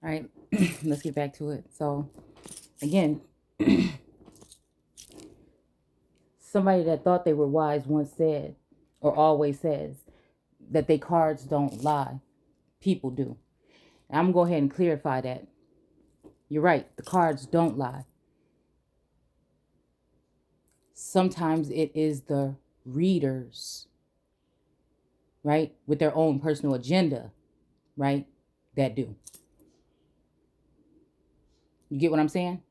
All right, let's get back to it. So, again, somebody that thought they were wise once said, or always says, that they cards don't lie. People do. And I'm going to go ahead and clarify that. You're right, the cards don't lie. Sometimes it is the readers, right, with their own personal agenda, right, that do. You get what I'm saying?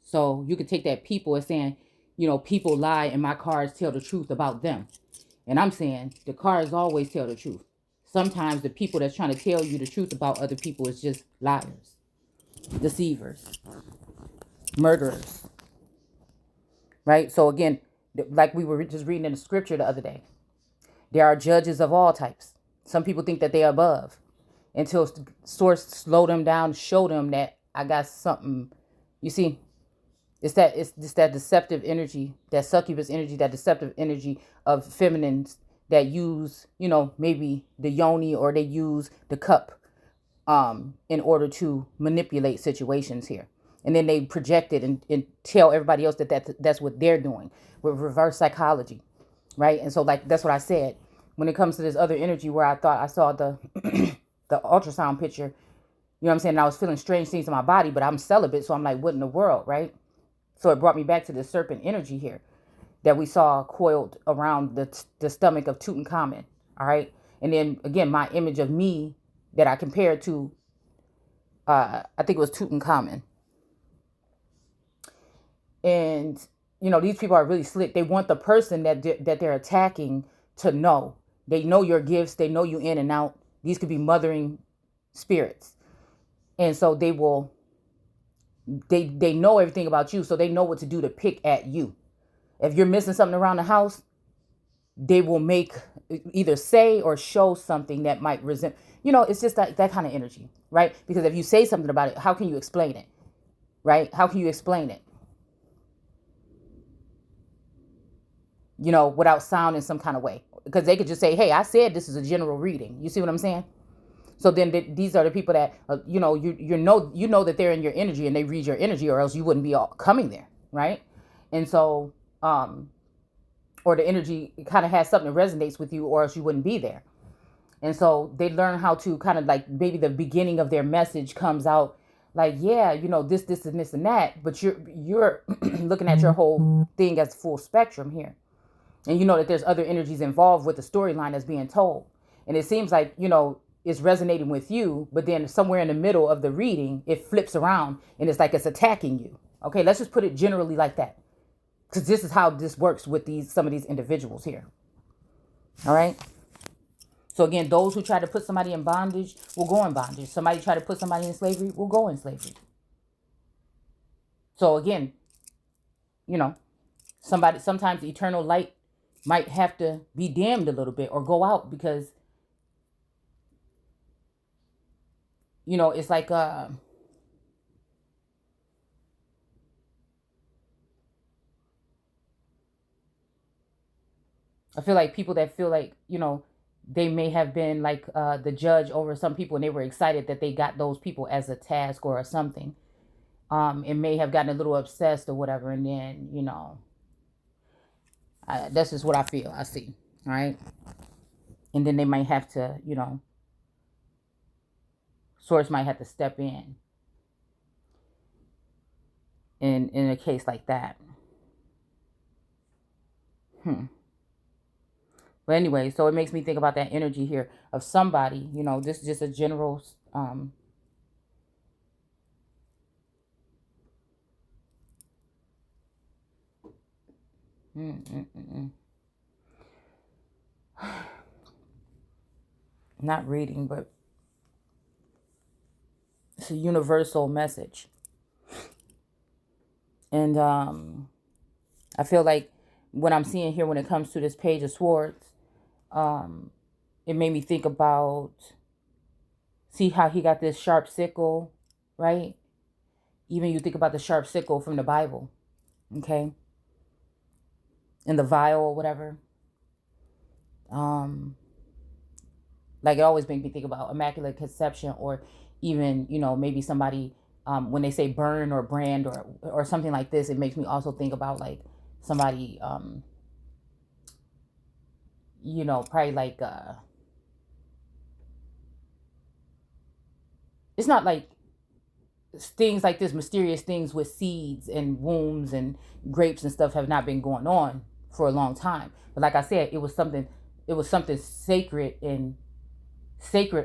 So you could take that people as saying, people lie and my cards tell the truth about them. And I'm saying the cards always tell the truth. Sometimes the people that's trying to tell you the truth about other people is just liars, deceivers, murderers, right? So again, like we were just reading in the scripture the other day, there are judges of all types. Some people think that they're above until source slow them down, show them that I got something. You see, it's just that deceptive energy, that succubus energy, that deceptive energy of feminines that use, maybe the yoni, or they use the cup in order to manipulate situations here. And then they project it and tell everybody else that's what they're doing with reverse psychology, right? And so, like, that's what I said. When it comes to this other energy where I thought I saw the the ultrasound picture, you know what I'm saying? And I was feeling strange things in my body, but I'm celibate, so I'm like, what in the world, right? So it brought me back to the serpent energy here that we saw coiled around the stomach of Tutankhamun. All right. And then again, my image of me that I compared to, I think it was Tutankhamun. And, these people are really slick. They want the person that they're attacking to know. They know your gifts. They know you in and out. These could be mothering spirits. And so they know everything about you. So they know what to do to pick at you. If you're missing something around the house, they will make either say or show something that might resent. It's just that kind of energy, right? Because if you say something about it, how can you explain it, right? How can you explain it, without sounding some kind of way? Because they could just say, hey, I said this is a general reading. You see what I'm saying? So then these are the people that, you know that they're in your energy and they read your energy, or else you wouldn't be all coming there, right? And so, or the energy kind of has something that resonates with you, or else you wouldn't be there. And so they learn how to kind of, like, maybe the beginning of their message comes out like, yeah, this and this and that, but you're looking at your whole thing as full spectrum here. And you know that there's other energies involved with the storyline that's being told. And it seems like, it's resonating with you, but then somewhere in the middle of the reading, it flips around and it's like it's attacking you. Okay, let's just put it generally like that. Because this is how this works with some of these individuals here. All right. So again, those who try to put somebody in bondage will go in bondage. Somebody try to put somebody in slavery will go in slavery. So again, sometimes the eternal light might have to be dimmed a little bit or go out, because it's like I feel like people that feel like, they may have been like the judge over some people, and they were excited that they got those people as a task or something. It may have gotten a little obsessed or whatever, and then, that's just what I feel. I see. All right. And then they might have to, source might have to step in a case like that. But anyway, so it makes me think about that energy here of somebody, this is just a general not reading, but it's a universal message. And I feel like what I'm seeing here when it comes to this page of swords, it made me think about, see how he got this sharp sickle, right? Even you think about the sharp sickle from the Bible, okay? In the vial or whatever. Like, it always makes me think about Immaculate Conception, or even, maybe somebody, when they say burn or brand or something like this, it makes me also think about like somebody, probably like, it's not like things like this, mysterious things with seeds and wombs and grapes and stuff have not been going on for a long time. But like I said, it was something sacred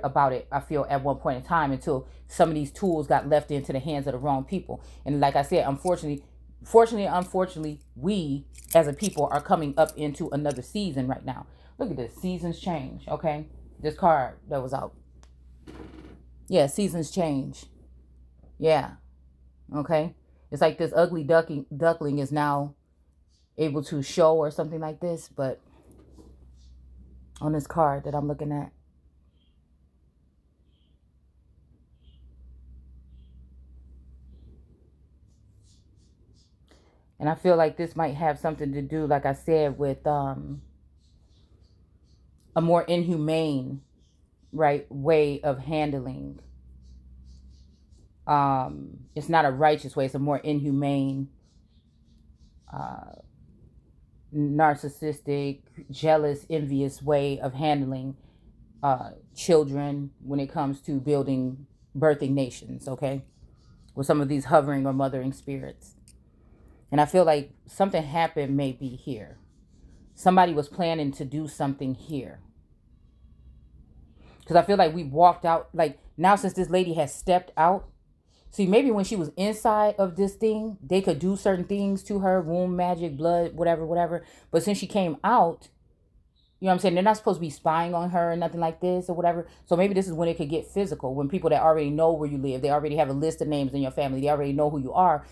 about it, I feel, at one point in time, until some of these tools got left into the hands of the wrong people. And like I said, unfortunately, we as a people are coming up into another season right now. Look at this. Seasons change, okay? This card that was out. Yeah, seasons change. Yeah, okay? It's like this ugly duckling is now able to show or something like this, but on this card that I'm looking at. And I feel like this might have something to do, like I said, with a more inhumane, right, way of handling. It's not a righteous way. It's a more inhumane, narcissistic, jealous, envious way of handling children when it comes to birthing nations, okay? With some of these hovering or mothering spirits. And I feel like something happened maybe here. Somebody was planning to do something here. Because I feel like we walked out, like now since this lady has stepped out. See, maybe when she was inside of this thing, they could do certain things to her, womb magic, blood, whatever, whatever. But since she came out, you know what I'm saying? They're not supposed to be spying on her or nothing like this or whatever. So maybe this is when it could get physical. When people that already know where you live, they already have a list of names in your family, they already know who you are,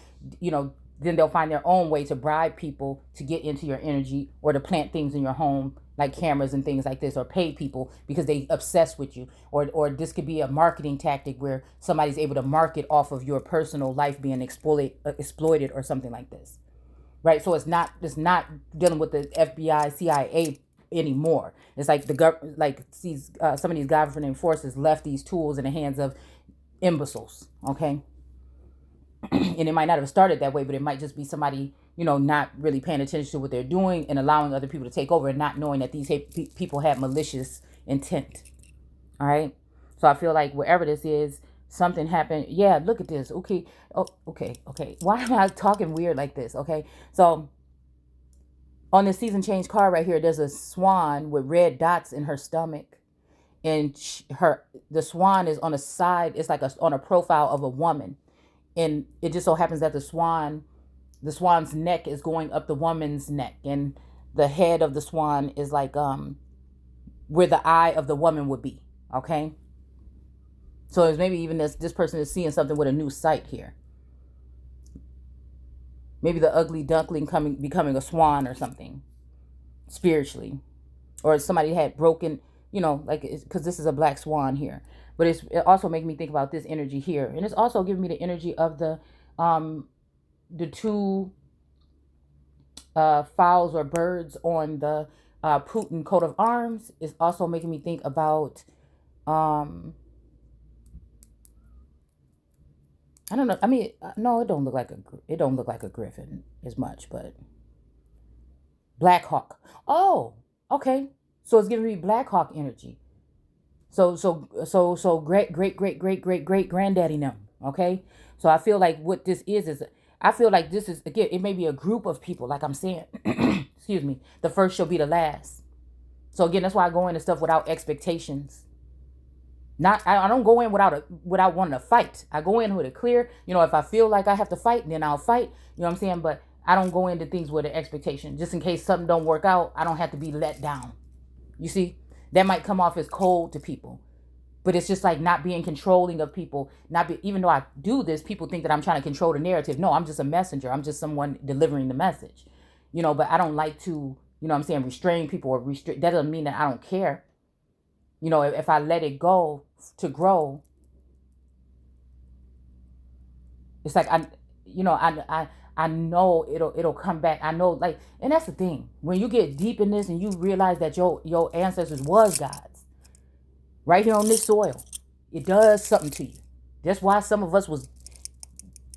then they'll find their own way to bribe people to get into your energy or to plant things in your home, like cameras and things like this, or pay people because they obsess with you. Or this could be a marketing tactic where somebody's able to market off of your personal life being exploited or something like this. Right? So it's not dealing with the FBI, CIA anymore. It's like some of these governing forces left these tools in the hands of imbeciles, okay? And it might not have started that way, but it might just be somebody, not really paying attention to what they're doing and allowing other people to take over and not knowing that these people had malicious intent. All right. So I feel like wherever this is, something happened. Yeah, look at this. Okay. Oh, okay. Why am I talking weird like this? Okay. So on this season change card right here, there's a swan with red dots in her stomach. And the swan is on the side. It's like on a profile of a woman. And it just so happens that the swan's neck is going up the woman's neck, and the head of the swan is like where the eye of the woman would be. Okay, so it's maybe even this person is seeing something with a new sight here. Maybe the ugly duckling becoming a swan or something spiritually, or somebody had broken, because this is a black swan here. But it also makes me think about this energy here. And it's also giving me the energy of the two fowls or birds on the Putin coat of arms. Is also making me think about, I don't know. I mean, no, it don't look like a griffin as much, but Black Hawk. Oh, okay. So it's giving me Black Hawk energy. So great granddaddy now. Okay. So I feel like what this is I feel like this is, again, it may be a group of people, like I'm saying. Excuse me. The first shall be the last. So again, that's why I go into stuff without expectations. I don't go in without wanting to fight. I go in with a clear, if I feel like I have to fight, then I'll fight. You know what I'm saying? But I don't go into things with an expectation. Just in case something don't work out, I don't have to be let down. You see? That might come off as cold to people, but it's just like not being controlling of people. Even though I do this, people think that I'm trying to control the narrative. No, I'm just a messenger. I'm just someone delivering the message, but I don't like to, restrain people or restrict. That doesn't mean that I don't care. If I let it go to grow, it's like I know it'll come back. I know, like, and that's the thing. When you get deep in this and you realize that your ancestors was gods right here on this soil, it does something to you. That's why some of us was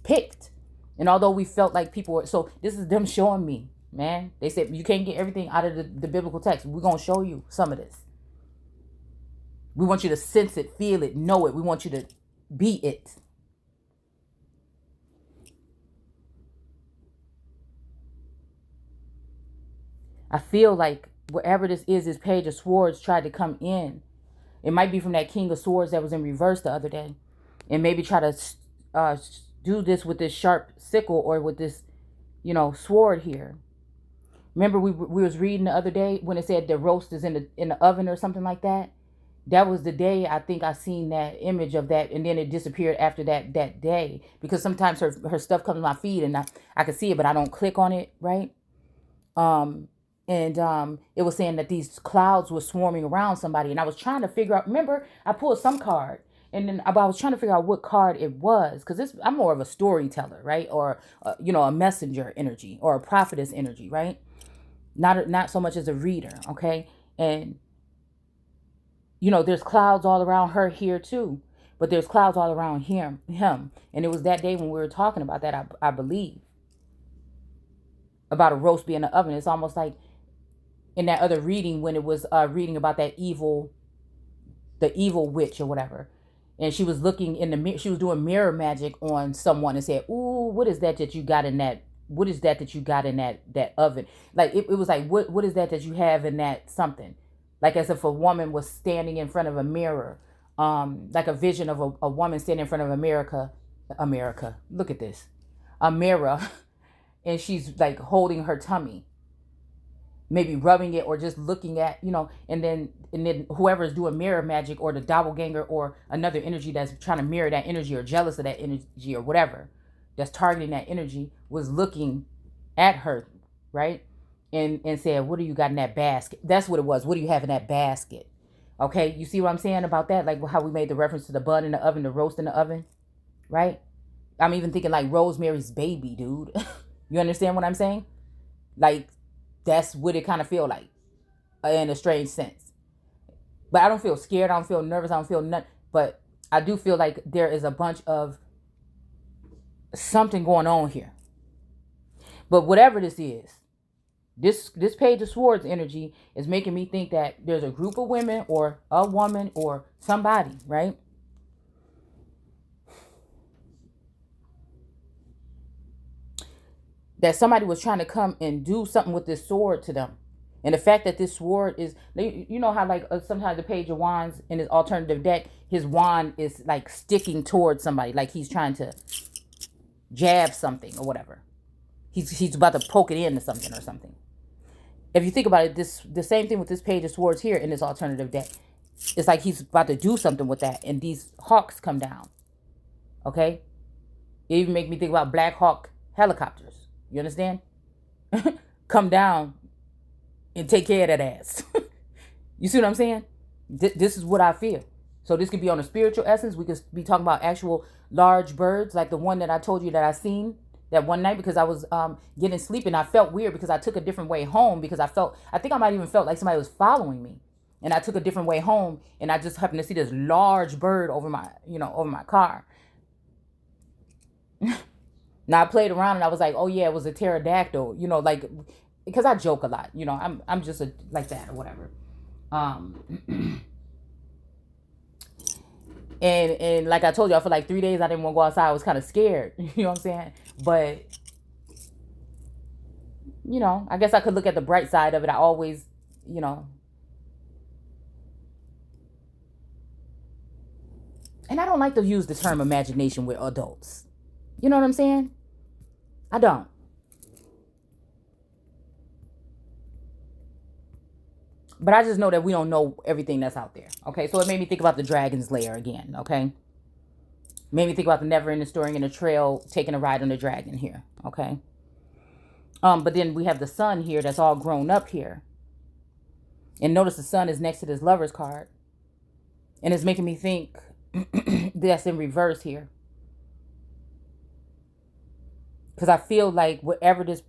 picked. And although we felt like people were, so this is them showing me, man. They said you can't get everything out of the biblical text. We're going to show you some of this. We want you to sense it, feel it, know it. We want you to be it. I feel like wherever this is, this page of swords tried to come in. It might be from that king of swords that was in reverse the other day. And maybe try to do this with this sharp sickle or with this, sword here. Remember we was reading the other day when it said the roast is in the oven or something like that? That was the day I think I seen that image of that, and then it disappeared after that day, because sometimes her stuff comes to my feed and I can see it, but I don't click on it, right? And it was saying that these clouds were swarming around somebody, and I was trying to figure out. Remember, I pulled some card, and then I was trying to figure out what card it was, because I'm more of a storyteller, right? Or a messenger energy or a prophetess energy, right? Not so much as a reader, okay? And there's clouds all around her here too, but there's clouds all around him. And it was that day when we were talking about that, I believe, about a roast being in the oven. It's almost like in that other reading when it was reading about the evil witch or whatever. And she was looking in the mirror. She was doing mirror magic on someone and said, "Ooh, what is that you got in that? What is that you got in that oven?" Like it was like, what is that you have in that something? Like as if a woman was standing in front of a mirror, like a vision of a woman standing in front of America. Look at this, a mirror, and she's like holding her tummy, maybe rubbing it or just looking at, and then whoever is doing mirror magic or the doppelganger or another energy that's trying to mirror that energy or jealous of that energy or whatever, that's targeting that energy, was looking at her, right? And said, "What do you got in that basket?" That's what it was. What do you have in that basket? Okay, you see what I'm saying about that? Like how we made the reference to the bun in the oven, the roast in the oven, right? I'm even thinking like Rosemary's Baby, dude. You understand what I'm saying? Like that's what it kind of feel like, in a strange sense. But I don't feel scared. I don't feel nervous. I don't feel nothing. But I do feel like there is a bunch of something going on here. But whatever this is, this page of swords energy is making me think that there's a group of women or a woman or somebody, right? That somebody was trying to come and do something with this sword to them. And the fact that this sword is, you know how like sometimes the page of wands in his alternative deck, his wand is like sticking towards somebody, like he's trying to jab something or whatever. He's about to poke it into something or something. If you think about it, the same thing with this page of swords here in this alternative deck. It's like he's about to do something with that, and these hawks come down. Okay? It even make me think about Black Hawk helicopters. You understand? Come down and take care of that ass. You see what I'm saying? This is what I feel. So this could be on a spiritual essence. We could be talking about actual large birds, like the one that I told you that I seen that one night, because I was getting sleep and I felt weird because I took a different way home, because I think I might even felt like somebody was following me, and I took a different way home, and I just happened to see this large bird over my car. Now I played around and I was like, oh yeah, it was a pterodactyl, like, because I joke a lot, I'm just like that or whatever. And like I told you, for like 3 days I didn't want to go outside. I was kind of scared. You know what I'm saying? But I guess I could look at the bright side of it. I always, and I don't like to use the term imagination with adults. You know what I'm saying? I don't. But I just know that we don't know everything that's out there. Okay, so it made me think about the Dragon's Lair again. Okay, made me think about the never-ending story in the trail, taking a ride on the dragon here. Okay. But then we have the sun here that's all grown up here. And notice the sun is next to this Lover's card. And it's making me think that's in reverse here. Because I feel like this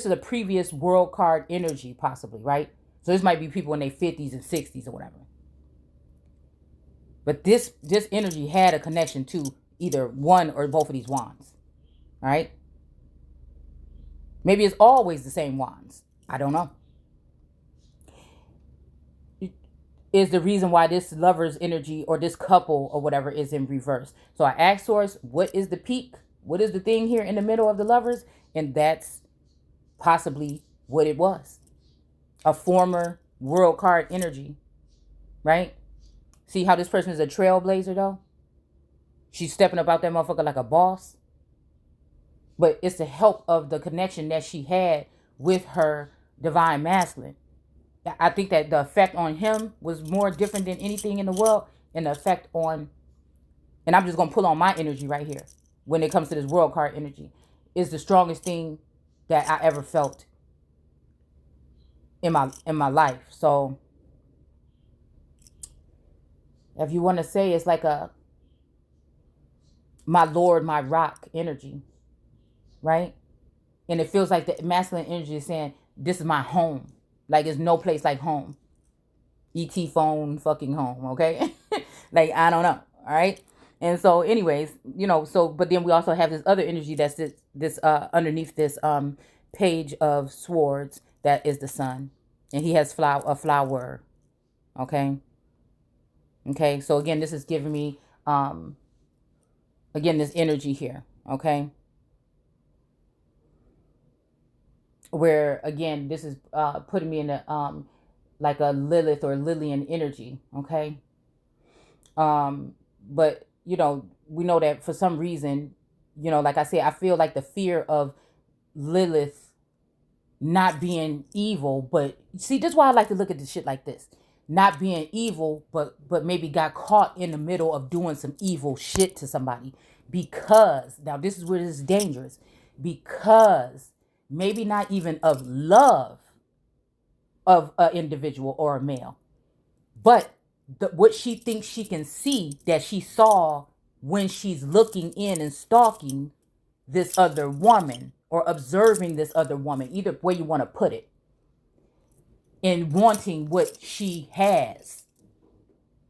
is a previous world card energy possibly, right? So this might be people in their 50s and 60s or whatever. But this energy had a connection to either one or both of these wands. All right. Maybe it's always the same wands. I don't know. Is the reason why this lover's energy or this couple or whatever is in reverse. So I asked Source, what is the peak? What is the thing here in the middle of the lovers? And that's possibly what it was. A former world card energy, right? See how this person is a trailblazer though? She's stepping up out that motherfucker like a boss. But it's the help of the connection that she had with her divine masculine. I think that the effect on him was more different than anything in the world. And the effect on, and I'm just going to pull on my energy right here when it comes to this world card energy, is the strongest thing that I ever felt in my life. So if you want to say it's like a my Lord, my rock energy, right? And it feels like the masculine energy is saying, this is my home. Like, there's no place like home. E.T. phone fucking home, okay? Like, I don't know, all right? And so, anyways, but then we also have this other energy that's this underneath this page of swords that is the sun. And he has a flower, okay? Okay, so again, this is giving me, again, this energy here, okay? Where again, this is putting me in a like a Lilith or Lillian energy, okay? But we know that for some reason, like I said, I feel like the fear of Lilith not being evil, but see, this is why I like to look at this shit like this. Not being evil, but maybe got caught in the middle of doing some evil shit to somebody. Because, now this is where this is dangerous, because maybe not even of love of an individual or a male, but what she thinks she can see that she saw when she's looking in and stalking this other woman or observing this other woman, either way you want to put it, and wanting what she has.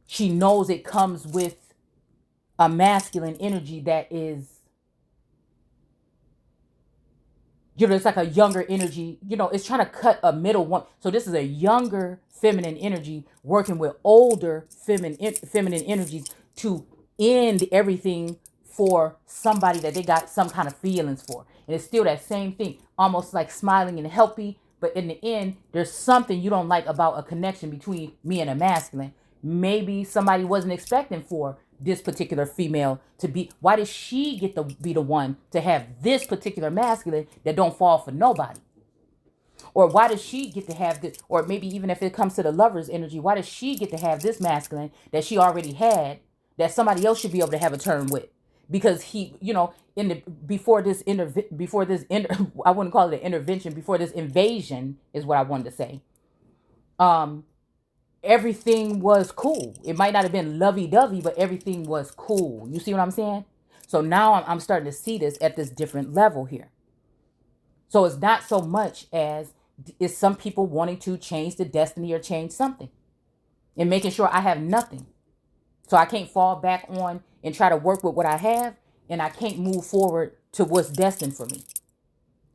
She knows it comes with a masculine energy that is, it's like a younger energy, it's trying to cut a middle one. So this is a younger feminine energy working with older feminine energies to end everything for somebody that they got some kind of feelings for. And it's still that same thing, almost like smiling and healthy. But in the end, there's something you don't like about a connection between me and a masculine. Maybe somebody wasn't expecting for this particular female to be. Why does she get to be the one to have this particular masculine that don't fall for nobody? Or why does she get to have this? Or maybe even if it comes to the lover's energy, why does she get to have this masculine that she already had that somebody else should be able to have a turn with? Because he, before this I wouldn't call it an intervention, before this invasion is what I wanted to say. Everything was cool. It might not have been lovey-dovey, but everything was cool. You see what I'm saying? So now I'm starting to see this at this different level here. So it's not so much as is some people wanting to change the destiny or change something and making sure I have nothing. So I can't fall back on and try to work with what I have, and I can't move forward to what's destined for me.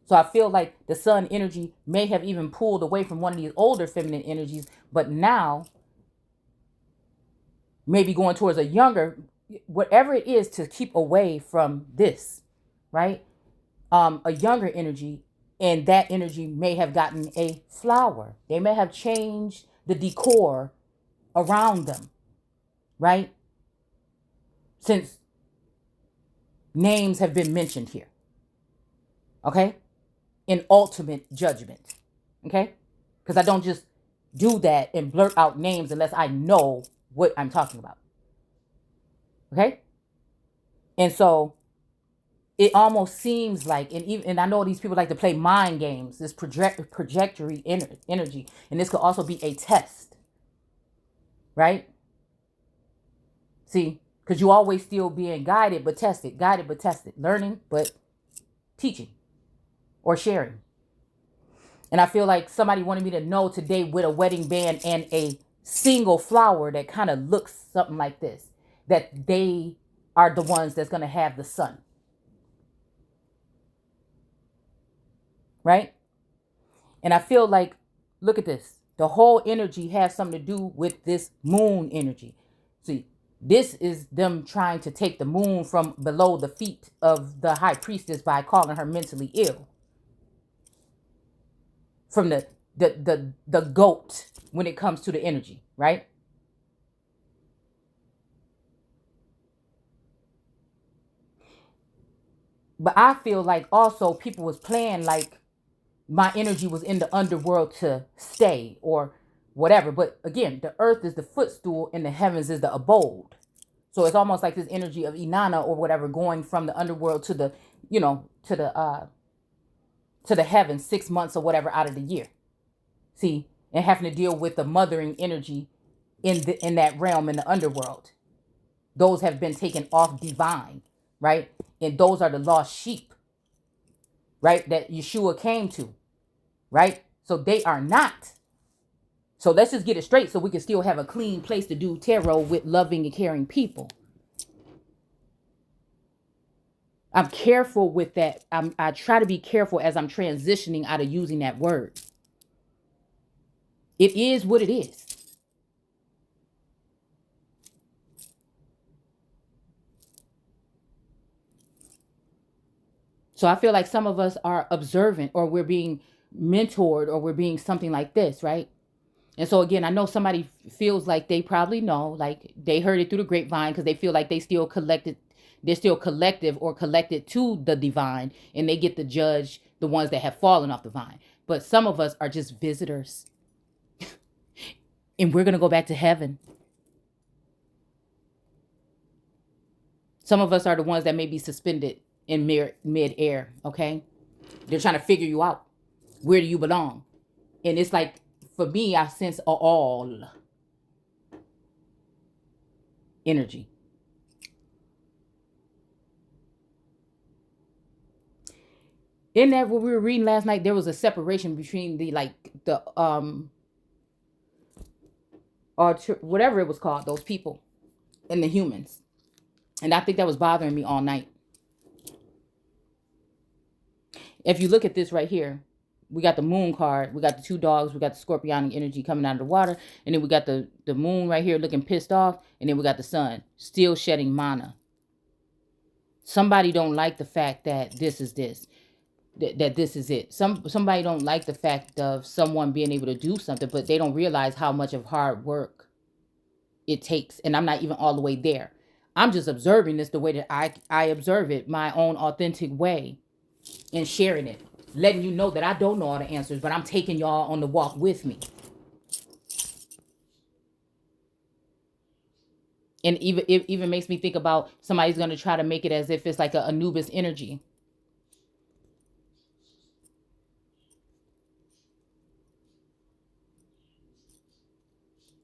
So I feel like the sun energy may have even pulled away from one of these older feminine energies, but now maybe going towards a younger, whatever it is to keep away from this, right? A younger energy, and that energy may have gotten a flower. They may have changed the decor around them, right? Since names have been mentioned here, okay? In ultimate judgment, okay? Because I don't just do that and blurt out names unless I know what I'm talking about, okay? And so it almost seems like, and I know these people like to play mind games, this trajectory energy, and this could also be a test, right? See, because you always still being guided but tested, learning but teaching or sharing. And I feel like somebody wanted me to know today with a wedding band and a single flower that kind of looks something like this. that they are the ones that's going to have the sun, right? And I feel like, look at this. The whole energy has something to do with this moon energy. See, this is them trying to take the moon from below the feet of the high priestess by calling her mentally ill. From the goat when it comes to the energy, right? But I feel like also people was playing like my energy was in the underworld to stay or whatever. But again, the earth is the footstool and the heavens is the abode. So it's almost like this energy of Inanna or whatever going from the underworld to the, to the heavens 6 months or whatever out of the year. See, and having to deal with the mothering energy in that realm in the underworld. Those have been taken off divine, right? And those are the lost sheep, right? That Yeshua came to, right? So they are not. So let's just get it straight so we can still have a clean place to do tarot with loving and caring people. I'm careful with that. I try to be careful as I'm transitioning out of using that word. It is what it is. So I feel like some of us are observant or we're being mentored or we're being something like this, right? And so again, I know somebody feels like they probably know, like they heard it through the grapevine because they feel like they still collected, they're still collective or collected to the divine, and they get to judge the ones that have fallen off the vine. But some of us are just visitors, and we're gonna go back to heaven. Some of us are the ones that may be suspended in mid-air, okay? They're trying to figure you out. Where do you belong? And it's like, for me, I sense all energy. In that, what we were reading last night, there was a separation between the or whatever it was called, those people, and the humans. And I think that was bothering me all night. If you look at this right here, we got the moon card, we got the two dogs, we got the scorpionic energy coming out of the water, and then we got the moon right here looking pissed off, and then we got the sun still shedding mana. Somebody don't like the fact that this is this. That this is it. Somebody don't like the fact of someone being able to do something, but they don't realize how much of hard work it takes. And I'm not even all the way there. I'm just observing this the way that I observe it, my own authentic way, and sharing it, letting you know that I don't know all the answers, but I'm taking y'all on the walk with me. And it even makes me think about somebody's going to try to make it as if it's like a Anubis energy.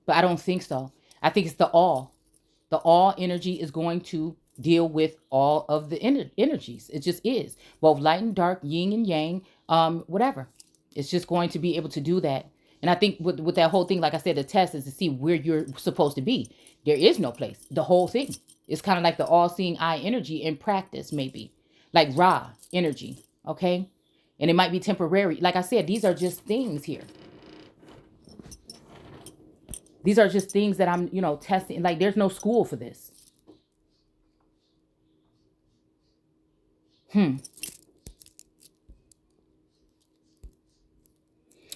But I don't think so. I think it's the all. The all energy is going to deal with all of the energies. It just is. Both light and dark, yin and yang, whatever. It's just going to be able to do that. And I think with that whole thing, like I said, the test is to see where you're supposed to be. There is no place. The whole thing. It's kind of like the all-seeing eye energy in practice, maybe. Like Ra energy, okay? And it might be temporary. Like I said, these are just things here. These are just things that I'm, testing. Like, there's no school for this.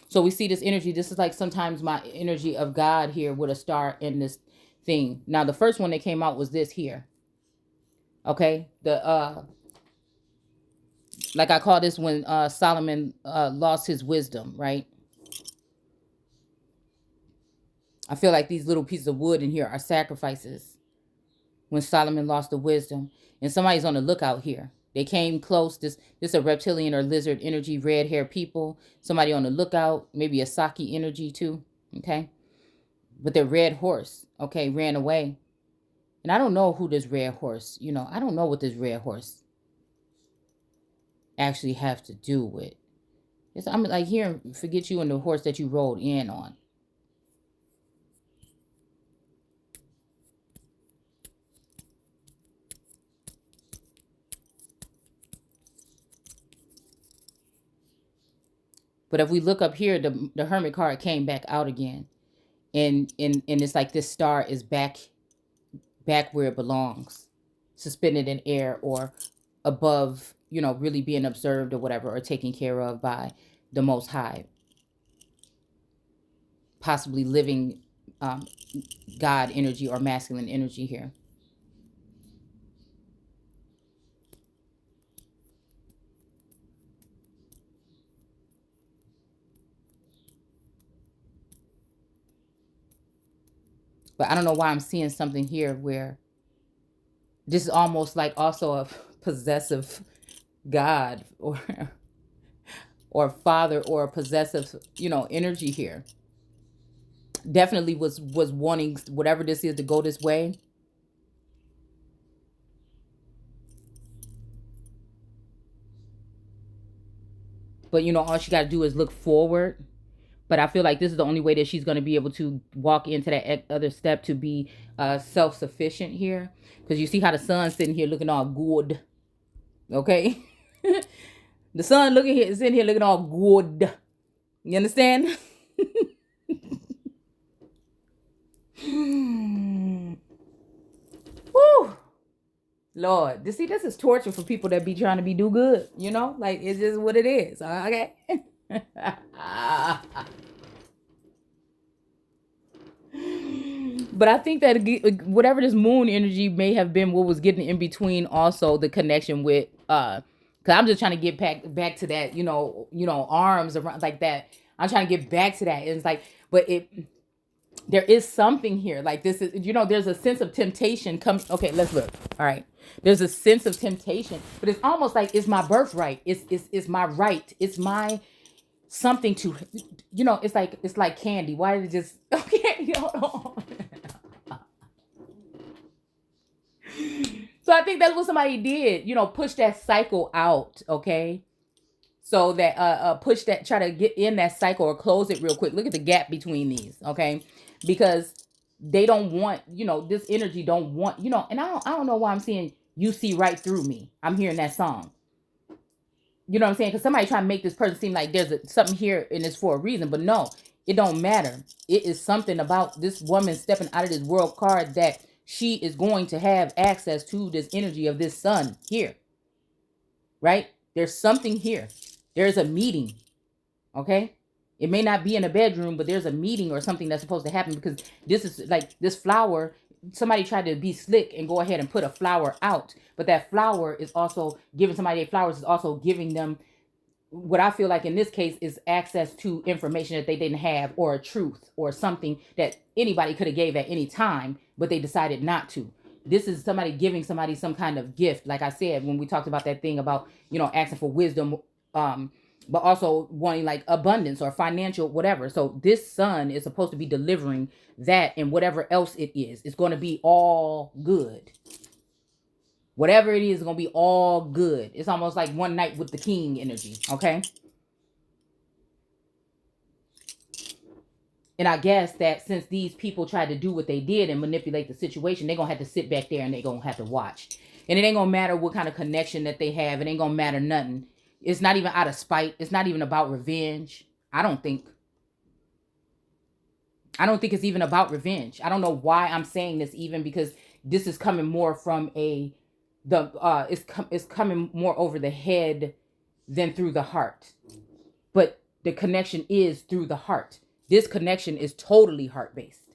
So we see this energy. This is like sometimes my energy of God here with a star in this thing. Now, the first one that came out was this here. Okay. Like I call this when Solomon lost his wisdom, right? I feel like these little pieces of wood in here are sacrifices when Solomon lost the wisdom. And somebody's on the lookout here. They came close. This a reptilian or lizard energy, red hair people. Somebody on the lookout, maybe a Saki energy too. Okay. But their red horse, okay, ran away. And I don't know who this red horse, I don't know what this red horse actually have to do with. I'm like here, forget you and the horse that you rode in on. But if we look up here, the Hermit card came back out again. And it's like this star is back where it belongs, suspended in air or above, really being observed or whatever, or taken care of by the Most High, possibly living God energy or masculine energy here. But I don't know why I'm seeing something here where this is almost like also a possessive God or father or a possessive, energy here. Definitely was wanting whatever this is to go this way. But all she got to do is look forward. But I feel like this is the only way that she's going to be able to walk into that other step to be self-sufficient here. Because you see how the sun's sitting here looking all good. Okay? The sun sitting here looking all good. You understand? Woo! Lord, this is torture for people that be trying to do good. Like it's just what it is. Okay? But I think that whatever this moon energy may have been, what was getting in between, also the connection with because I'm just trying to get back to that, arms around like that. I'm trying to get back to that. And it's like, but there is something here. Like this is, there's a sense of temptation. Okay, let's look. All right. There's a sense of temptation, but it's almost like it's my birthright. It's my right. It's my something to, it's like candy. Why did it just, okay, So I think that's what somebody did, push that cycle out, okay? So that push that, try to get in that cycle or close it real quick. Look at the gap between these, okay? Because they don't want, this energy don't want, and I don't know why I'm seeing you see right through me. I'm hearing that song. You know what I'm saying? Because somebody trying to make this person seem like there's something here and it's for a reason, but no, it don't matter. It is something about this woman stepping out of this world card that she is going to have access to this energy of this sun here. Right? There's something here. There's a meeting. Okay? It may not be in a bedroom, but there's a meeting or something that's supposed to happen, because this is like this flower. Somebody tried to be slick and go ahead and put a flower out, but that flower is also giving somebody their flowers, is also giving them what I feel like in this case is access to information that they didn't have, or a truth or something that anybody could have gave at any time, but they decided not to. This is somebody giving somebody some kind of gift. Like I said, when we talked about that thing about, asking for wisdom, but also wanting like abundance or financial, whatever. So this sun is supposed to be delivering that, and whatever else it is, it's going to be all good. Whatever it is going to be all good. It's almost like one night with the king energy, okay? And I guess that since these people tried to do what they did and manipulate the situation, they're going to have to sit back there and they're going to have to watch. And it ain't going to matter what kind of connection that they have. It ain't going to matter nothing. It's not even out of spite. It's not even about revenge. I don't think it's even about revenge. I don't know why I'm saying this, even because this is coming more from it's coming more over the head than through the heart. But the connection is through the heart. This connection is totally heart-based.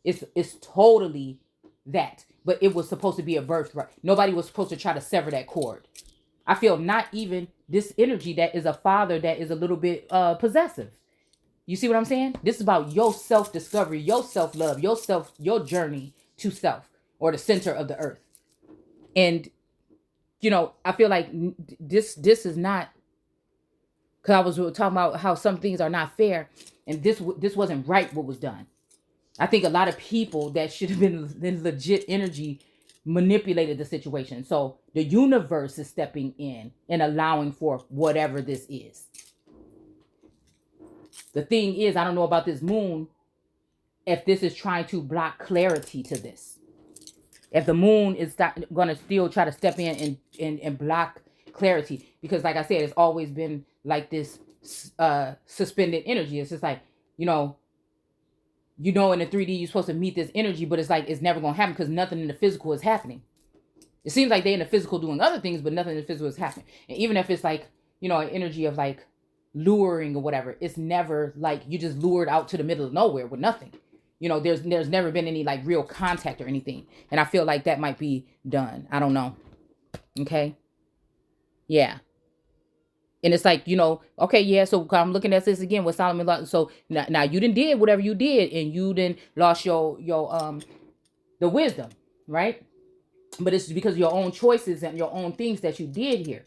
It's totally that. But it was supposed to be a birthright. Nobody was supposed to try to sever that cord. I feel not even this energy that is a father that is a little bit possessive. You see what I'm saying? This is about your self-discovery, your self-love, your journey to self, or the center of the earth. And, I feel like this is not, because I was talking about how some things are not fair, and this wasn't right what was done. I think a lot of people that should have been legit energy manipulated the situation. So the universe is stepping in and allowing for whatever this is. The thing is, I don't know about this moon, if this is trying to block clarity to this. If the moon is going to still try to step in and block clarity. Because like I said, it's always been like this suspended energy. It's just like, you know, in the 3D you're supposed to meet this energy, but it's like it's never gonna happen because nothing in the physical is happening. It seems like they're in the physical doing other things, but nothing in the physical is happening. And even if it's like, an energy of like luring or whatever, it's never like you just lured out to the middle of nowhere with nothing. There's never been any like real contact or anything. And I feel like that might be done. I don't know. Okay. Yeah. And it's like, okay, yeah, so I'm looking at this again with Solomon lost. So now you did whatever you did, and you lost your the wisdom, right? But it's because of your own choices and your own things that you did here.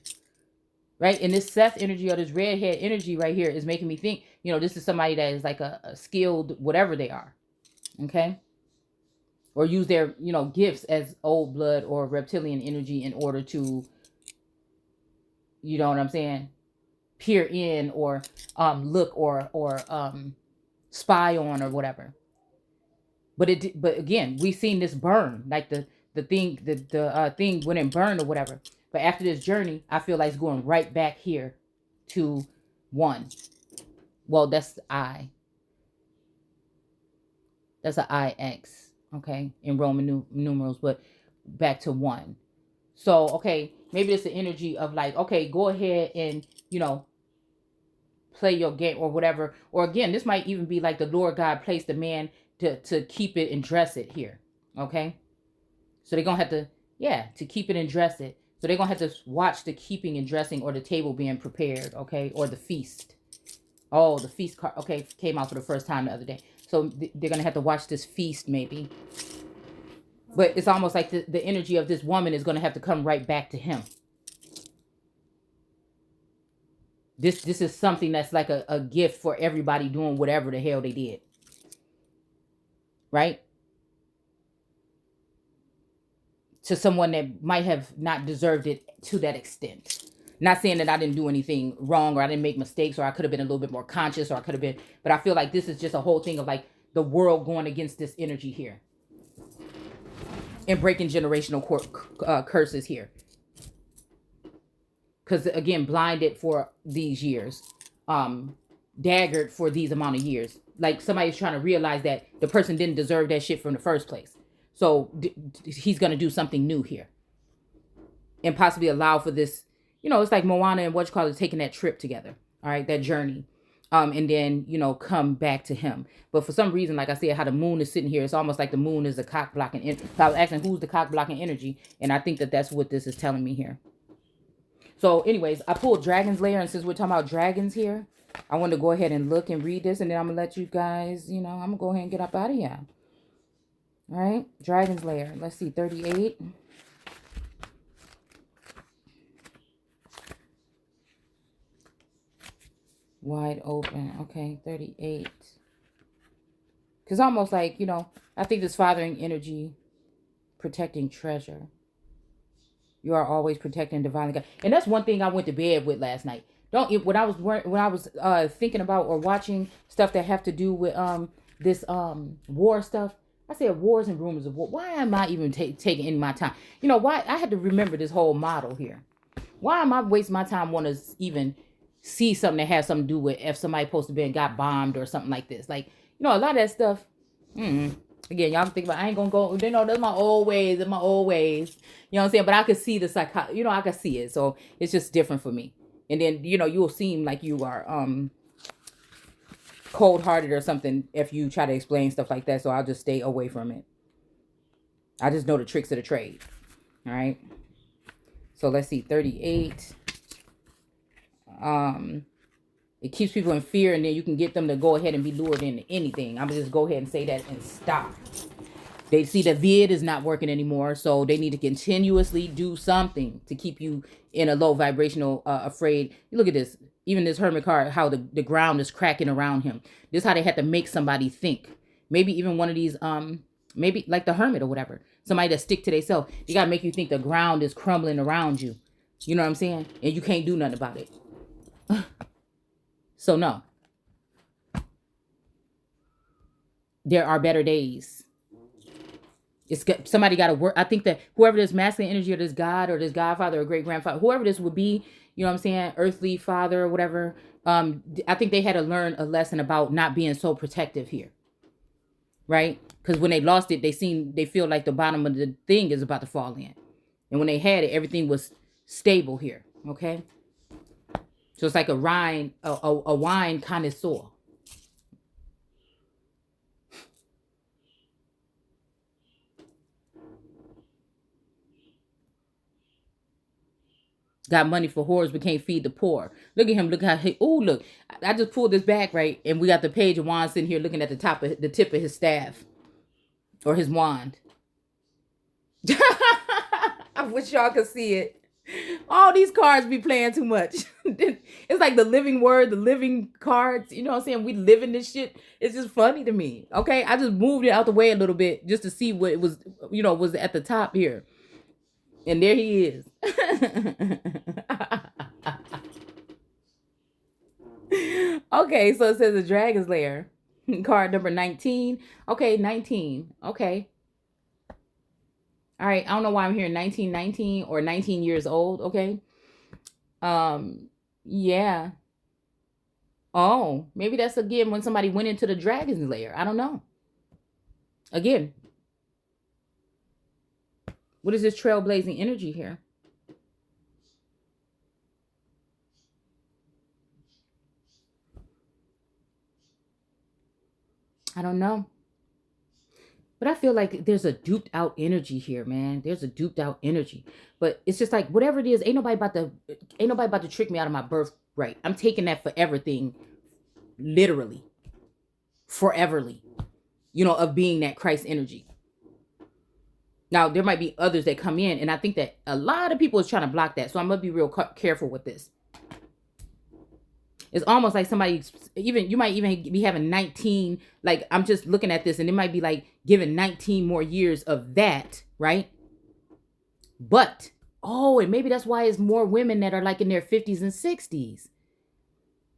Right? And this Seth energy or this redhead energy right here is making me think, this is somebody that is like a skilled whatever they are. Okay? Or use their, gifts as old blood or reptilian energy in order to, you know what I'm saying, peer in or look or spy on or whatever. But again, we've seen this burn, like the thing thing went and burned or whatever. But after this journey, I feel like it's going right back here to 1. Well, that's I. That's an IX, okay, in Roman numerals, but back to 1. So, okay, maybe it's the energy of like, okay, go ahead and, play your game or whatever. Or again, this might even be like the Lord God placed the man to keep it and dress it here, okay? So they're going to have to, to keep it and dress it. So they're going to have to watch the keeping and dressing or the table being prepared, okay? Or the feast. Oh, the feast card, okay, came out for the first time the other day. So they're going to have to watch this feast maybe. But it's almost like the energy of this woman is going to have to come right back to him. This is something that's like a gift for everybody doing whatever the hell they did. Right? To someone that might have not deserved it to that extent. Not saying that I didn't do anything wrong or I didn't make mistakes or I could have been a little bit more conscious or I could have been, but I feel like this is just a whole thing of like the world going against this energy here. And breaking generational curses here. Because again, blinded for these years. Daggered for these amount of years. Like somebody's trying to realize that the person didn't deserve that shit from the first place. So he's going to do something new here. And possibly allow for this, it's like Moana and taking that trip together. All right, that journey. And then, come back to him. But for some reason, like I said, how the moon is sitting here, it's almost like the moon is a cock blocking. So I was asking who's the cock blocking energy. And I think that that's what this is telling me here. So anyways, I pulled Dragon's Lair. And since we're talking about dragons here, I want to go ahead and look and read this. And then I'm going to let you guys, I'm going to go ahead and get up out of here. All right. Dragon's Lair. Let's see. 38. Wide open. Okay. 38. Because almost like, I think this fathering energy, protecting treasure. You are always protecting divinely God. And that's one thing I went to bed with last night. When I was thinking about or watching stuff that have to do with this war stuff, I said wars and rumors of war. Why am I even taking in my time? Why I had to remember this whole model here. Why am I wasting my time want to even see something that has something to do with if somebody supposed to be and got bombed or something like this? Like, a lot of that stuff. Again, y'all think about, I ain't gonna go, that's my old ways. You know what I'm saying? But I could see the psychology, I could see it. So it's just different for me. And then, you will seem like you are cold-hearted or something if you try to explain stuff like that. So I'll just stay away from it. I just know the tricks of the trade. All right. So let's see, 38. It keeps people in fear, and then you can get them to go ahead and be lured into anything. I'm going to just go ahead and say that and stop. They see the vid is not working anymore, so they need to continuously do something to keep you in a low vibrational, afraid. You look at this. Even this hermit card, how the ground is cracking around him. This is how they had to make somebody think. Maybe even one of these, maybe like the hermit or whatever. Somebody that stick to themselves. You got to make you think the ground is crumbling around you. You know what I'm saying? And you can't do nothing about it. So no. There are better days. Somebody got to work. I think that whoever this masculine energy or this God or this godfather or great grandfather, whoever this would be, you know what I'm saying, earthly father or whatever. I think they had to learn a lesson about not being so protective here, right? Because when they lost it, they feel like the bottom of the thing is about to fall in, and when they had it, everything was stable here. Okay, so it's like a wine connoisseur. Got money for whores but can't feed the poor. Look at him. Look how he. Oh, look. I just pulled this back, right? And we got the page of wand sitting here looking at the tip of his staff. Or his wand. I wish y'all could see it. All these cards be playing too much. It's like the living word, the living cards. You know what I'm saying? We live in this shit. It's just funny to me. Okay? I just moved it out the way a little bit just to see what it was, was at the top here. And there he is. Okay, so it says the Dragon's Lair. Card number 19. Okay, 19. Okay. All right, I don't know why I'm hearing 1919 or 19 years old, okay? Yeah. Oh, maybe that's again when somebody went into the Dragon's Lair. I don't know. Again, what is this trailblazing energy here? I don't know. But I feel like there's a duped out energy here, man. There's a duped out energy. But it's just like whatever it is, ain't nobody about to trick me out of my birthright. I'm taking that forever thing literally. Foreverly. Of being that Christ energy. Now, there might be others that come in, and I think that a lot of people is trying to block that. So I'm going to be real careful with this. It's almost like somebody, you might even be having 19, like I'm just looking at this and it might be like giving 19 more years of that, right? But, and maybe that's why it's more women that are like in their 50s and 60s.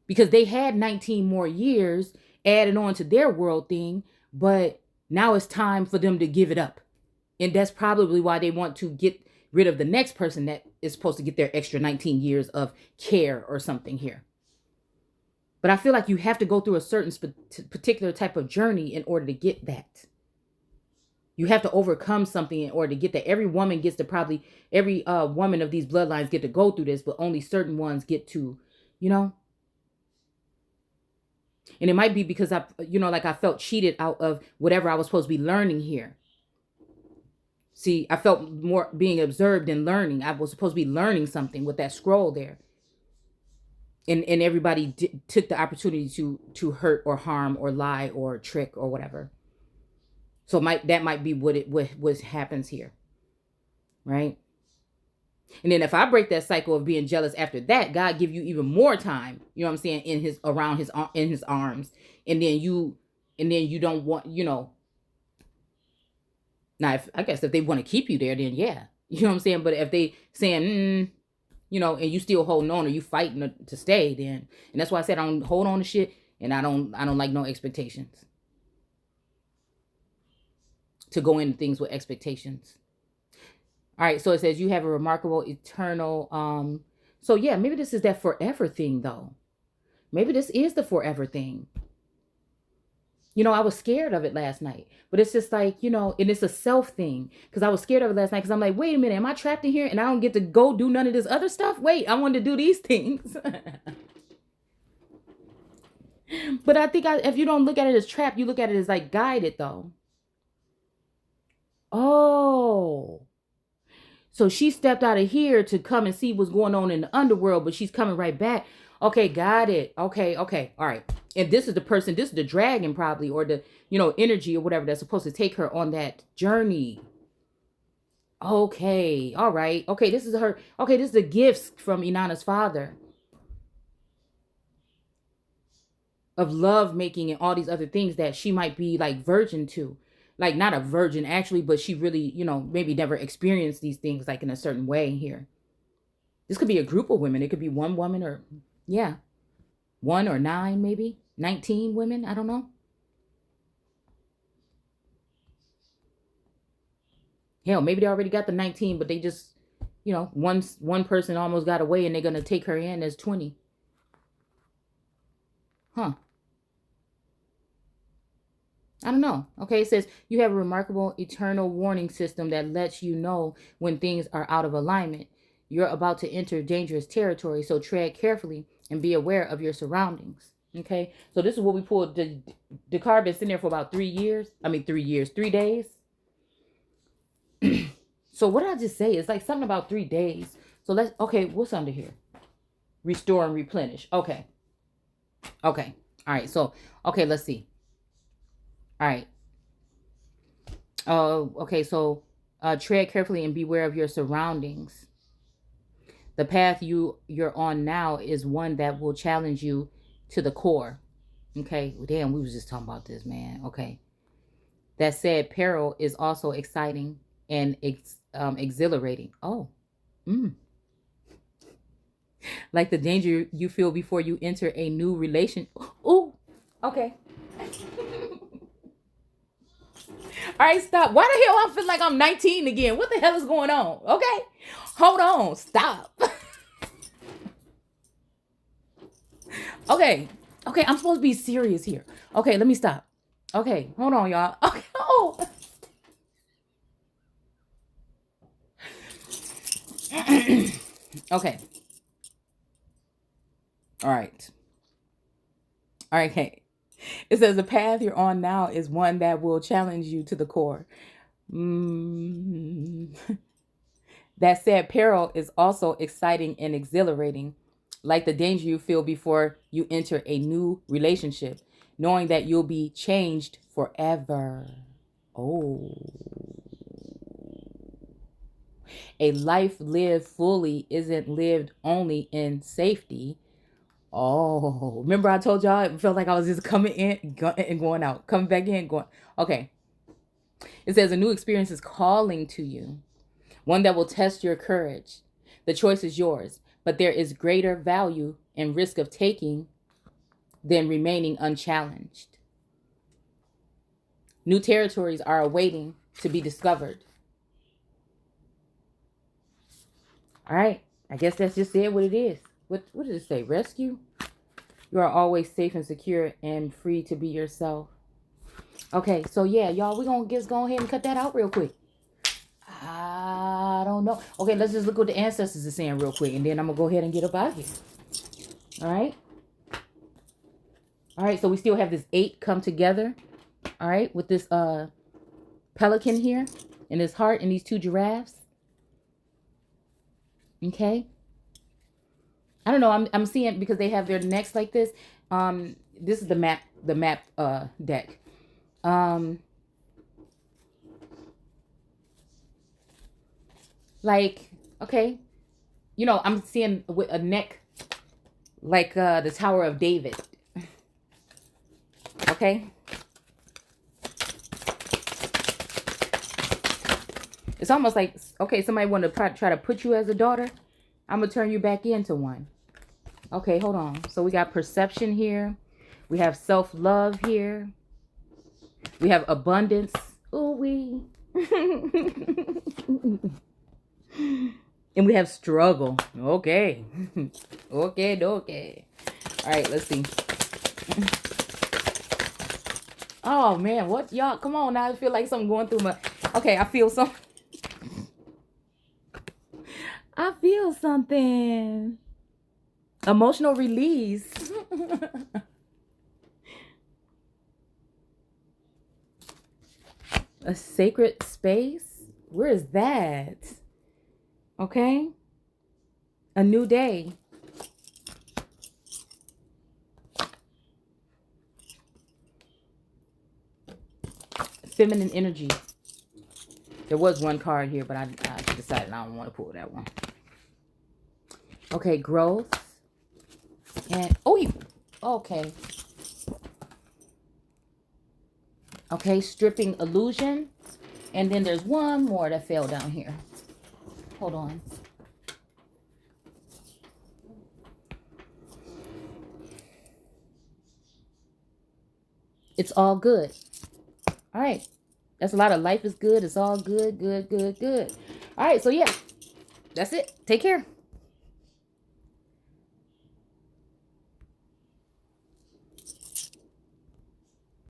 Because they had 19 more years added on to their world thing, but now it's time for them to give it up. And that's probably why they want to get rid of the next person that is supposed to get their extra 19 years of care or something here. But I feel like you have to go through a certain particular type of journey in order to get that. You have to overcome something in order to get that. Every woman gets to every woman of these bloodlines get to go through this, but only certain ones get to, And it might be because I felt cheated out of whatever I was supposed to be learning here. See, I felt more being observed and learning. I was supposed to be learning something with that scroll there. And everybody took the opportunity to hurt or harm or lie or trick or whatever. So that might be what happens here, right? And then if I break that cycle of being jealous after that, God give you even more time. You know what I'm saying? In his arms, and then you don't want Now, I guess if they want to keep you there, then yeah, you know what I'm saying. But if they saying and you still holding on or you fighting to stay, then, and that's why I said I don't hold on to shit, and I don't like no expectations. To go into things with expectations. All right, so it says you have a remarkable eternal. So yeah, maybe this is that forever thing though. Maybe this is the forever thing. I was scared of it last night, but it's just like, and it's a self thing because I was scared of it last night because I'm like, wait a minute, am I trapped in here and I don't get to go do none of this other stuff? Wait, I wanted to do these things. But I think if you don't look at it as trapped, you look at it as like guided though. Oh. So she stepped out of here to come and see what's going on in the underworld, but she's coming right back. Okay, got it. Okay. All right. And this is the dragon probably, or the, energy or whatever that's supposed to take her on that journey. Okay. All right. Okay, this is her. Okay, this is the gifts from Inanna's father. Of love making and all these other things that she might be like virgin to. Like not a virgin actually, but she really, maybe never experienced these things like in a certain way here. This could be a group of women. It could be one woman or, yeah, 1 or 9, maybe 19 women. I don't know. Hell, maybe they already got the 19, but they just, one person almost got away and they're going to take her in as 20. Huh. I don't know. Okay, it says you have a remarkable eternal warning system that lets you know when things are out of alignment. You're about to enter dangerous territory, so tread carefully and be aware of your surroundings. Okay, so this is what we pulled. The card been sitting there for about 3 years. I mean, 3 years, 3 days. So what did I just say? It's like something about 3 days. So okay, what's under here? Restore and replenish. Okay. All right. So, okay, let's see. All right. Okay. So, tread carefully and beware of your surroundings. The path you're on now is one that will challenge you to the core. Okay. Damn, we was just talking about this, man. Okay. That said, peril is also exciting and exhilarating. Oh. Like the danger you feel before you enter a new relation. Oh, okay. All right, stop. Why the hell I feel like I'm 19 again? What the hell is going on? Okay, hold on, stop. Okay, I'm supposed to be serious here. Okay, let me stop. Okay, hold on, y'all. Okay, oh. Okay. All right. Okay. It says the path you're on now is one that will challenge you to the core. That said, peril is also exciting and exhilarating, like the danger you feel before you enter a new relationship, knowing that you'll be changed forever. Oh. A life lived fully isn't lived only in safety. Oh, remember I told y'all it felt like I was just coming in and going out, coming back in, going. Okay. It says a new experience is calling to you, one that will test your courage. The choice is yours, but there is greater value and risk of taking than remaining unchallenged. New territories are awaiting to be discovered. All right. I guess that's just it, what it is. What did it say? Rescue? You are always safe and secure and free to be yourself. Okay, so yeah, y'all, we're going to just go ahead and cut that out real quick. I don't know. Okay, let's just look what the ancestors are saying real quick, and then I'm going to go ahead and get up out of here. All right? All right, so we still have this 8 come together. All right, with this pelican here, and his heart, and these 2 giraffes. Okay? I don't know. I'm seeing because they have their necks like this. This is the map deck. Like, okay, I'm seeing with a neck like the Tower of David. Okay. It's almost like, okay, somebody want to try to put you as a daughter. I'm gonna turn you back into one. Okay, hold on. So we got perception here. We have self-love here. We have abundance. Ooh, we. And we have struggle. Okay. Okay. All right, let's see. Oh, man. What? Y'all, come on now. I feel like something going through my... Okay, I feel something. I feel something. Emotional release. A sacred space? Where is that? Okay. A new day. Feminine energy. There was one card here, but I decided I don't want to pull that one. Okay, growth. And, okay. Okay, stripping illusion. And then there's one more that fell down here. Hold on. It's all good. All right. That's a lot of life is good. It's all good, good, good, good. All right, so yeah, that's it. Take care.